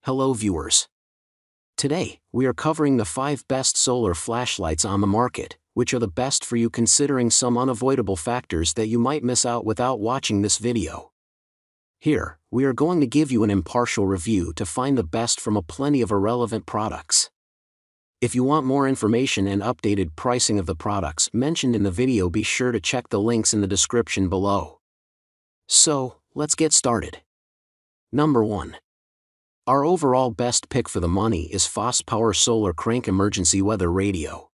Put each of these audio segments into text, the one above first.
Hello viewers. Today, we are covering the 5 best solar flashlights on the market, which are the best for you considering some unavoidable factors that you might miss out without watching this video. Here, we are going to give you an impartial review to find the best from a plenty of irrelevant products. If you want more information and updated pricing of the products mentioned in the video, be sure to check the links in the description below. So, let's get started. Number 1. Our overall best pick for the money is FosPower Solar Crank Emergency Weather Radio.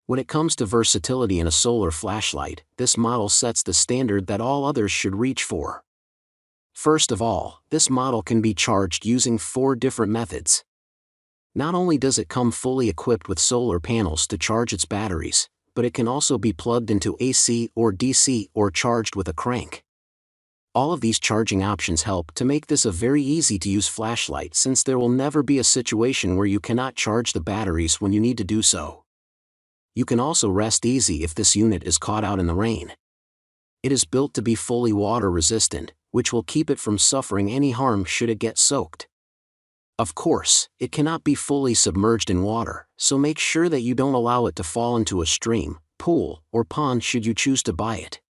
When it comes to versatility in a solar flashlight, this model sets the standard that all others should reach for. First of all, this model can be charged using 4 different methods. Not only does it come fully equipped with solar panels to charge its batteries, but it can also be plugged into AC or DC or charged with a crank. All of these charging options help to make this a very easy to use flashlight, since there will never be a situation where you cannot charge the batteries when you need to do so. You can also rest easy if this unit is caught out in the rain. It is built to be fully water resistant, which will keep it from suffering any harm should it get soaked. Of course, it cannot be fully submerged in water, so make sure that you don't allow it to fall into a stream, pool, or pond should you choose to buy it.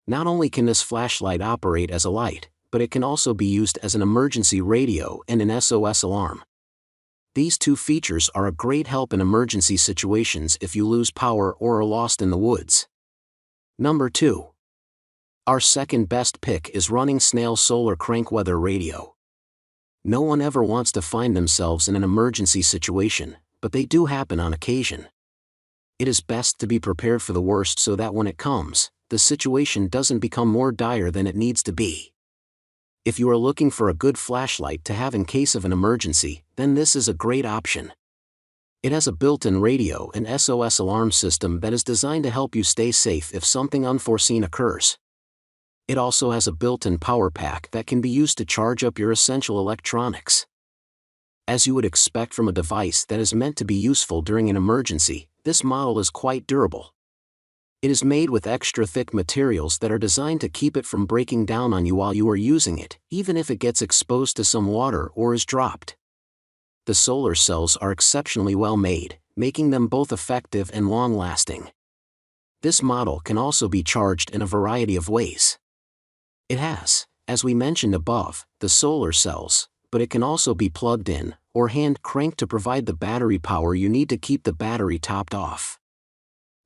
Not only can this flashlight operate as a light, but it can also be used as an emergency radio and an SOS alarm. These 2 features are a great help in emergency situations if you lose power or are lost in the woods. Number 2. Our second best pick is RunningSnail Solar Crank Weather Radio. No one ever wants to find themselves in an emergency situation, but they do happen on occasion. It is best to be prepared for the worst so that when it comes, the situation doesn't become more dire than it needs to be. If you are looking for a good flashlight to have in case of an emergency, then this is a great option. It has a built-in radio and SOS alarm system that is designed to help you stay safe if something unforeseen occurs. It also has a built-in power pack that can be used to charge up your essential electronics. As you would expect from a device that is meant to be useful during an emergency, this model is quite durable. It is made with extra thick materials that are designed to keep it from breaking down on you while you are using it, even if it gets exposed to some water or is dropped. The solar cells are exceptionally well made, making them both effective and long-lasting. This model can also be charged in a variety of ways. It has, as we mentioned above, the solar cells, but it can also be plugged in, or hand-cranked to provide the battery power you need to keep the battery topped off.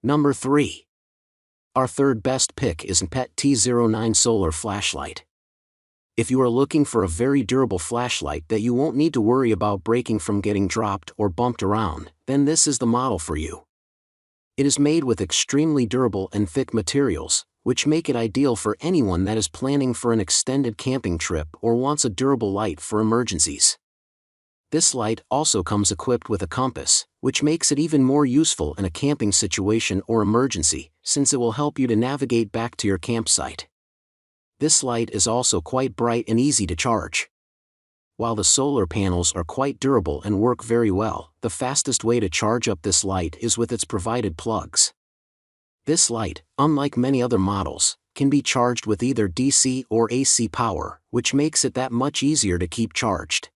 Number 3. Our third best pick is NPET T09 Solar Flashlight. If you are looking for a very durable flashlight that you won't need to worry about breaking from getting dropped or bumped around, then this is the model for you. It is made with extremely durable and thick materials, which make it ideal for anyone that is planning for an extended camping trip or wants a durable light for emergencies. This light also comes equipped with a compass, which makes it even more useful in a camping situation or emergency, since it will help you to navigate back to your campsite. This light is also quite bright and easy to charge. While the solar panels are quite durable and work very well, the fastest way to charge up this light is with its provided plugs. This light, unlike many other models, can be charged with either DC or AC power, which makes it that much easier to keep charged.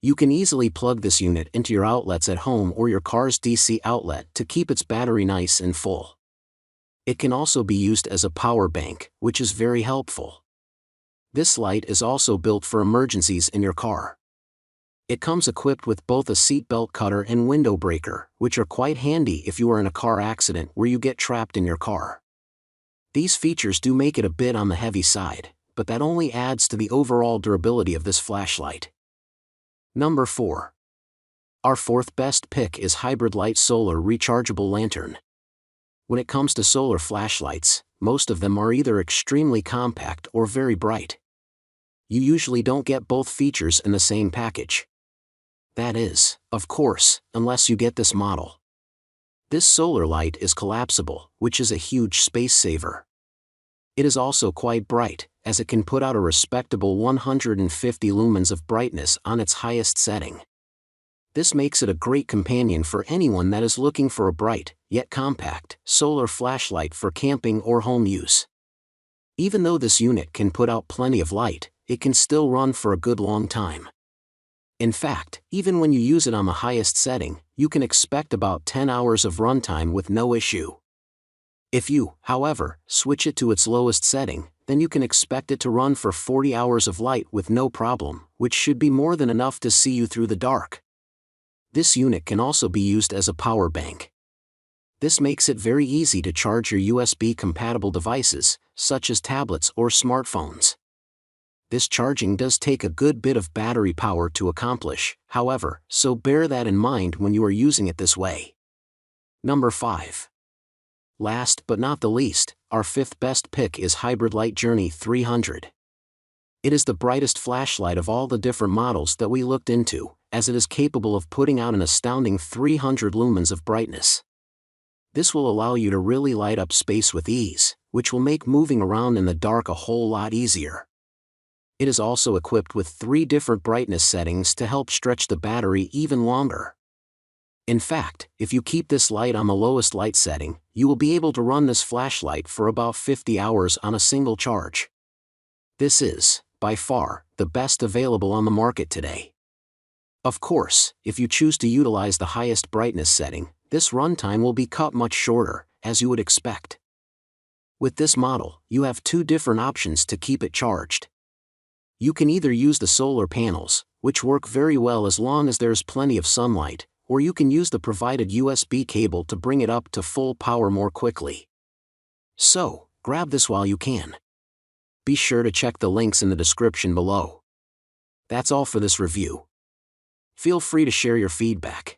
You can easily plug this unit into your outlets at home or your car's DC outlet to keep its battery nice and full. It can also be used as a power bank, which is very helpful. This light is also built for emergencies in your car. It comes equipped with both a seatbelt cutter and window breaker, which are quite handy if you are in a car accident where you get trapped in your car. These features do make it a bit on the heavy side, but that only adds to the overall durability of this flashlight. Number 4. Our fourth best pick is Hybridlight Solar Rechargeable Lantern. When it comes to solar flashlights, most of them are either extremely compact or very bright. You usually don't get both features in the same package. That is, of course, unless you get this model. This solar light is collapsible, which is a huge space saver. It is also quite bright, as it can put out a respectable 150 lumens of brightness on its highest setting. This makes it a great companion for anyone that is looking for a bright, yet compact, solar flashlight for camping or home use. Even though this unit can put out plenty of light, it can still run for a good long time. In fact, even when you use it on the highest setting, you can expect about 10 hours of runtime with no issue. If you, however, switch it to its lowest setting, then you can expect it to run for 40 hours of light with no problem, which should be more than enough to see you through the dark. This unit can also be used as a power bank. This makes it very easy to charge your USB-compatible devices, such as tablets or smartphones. This charging does take a good bit of battery power to accomplish, however, so bear that in mind when you are using it this way. Number 5. Last but not the least, our 5th best pick is Hybridlight Journey 300. It is the brightest flashlight of all the different models that we looked into, as it is capable of putting out an astounding 300 lumens of brightness. This will allow you to really light up space with ease, which will make moving around in the dark a whole lot easier. It is also equipped with 3 different brightness settings to help stretch the battery even longer. In fact, if you keep this light on the lowest light setting, you will be able to run this flashlight for about 50 hours on a single charge. This is, by far, the best available on the market today. Of course, if you choose to utilize the highest brightness setting, this runtime will be cut much shorter, as you would expect. With this model, you have 2 different options to keep it charged. You can either use the solar panels, which work very well as long as there's plenty of sunlight, or you can use the provided USB cable to bring it up to full power more quickly. So, grab this while you can. Be sure to check the links in the description below. That's all for this review. Feel free to share your feedback.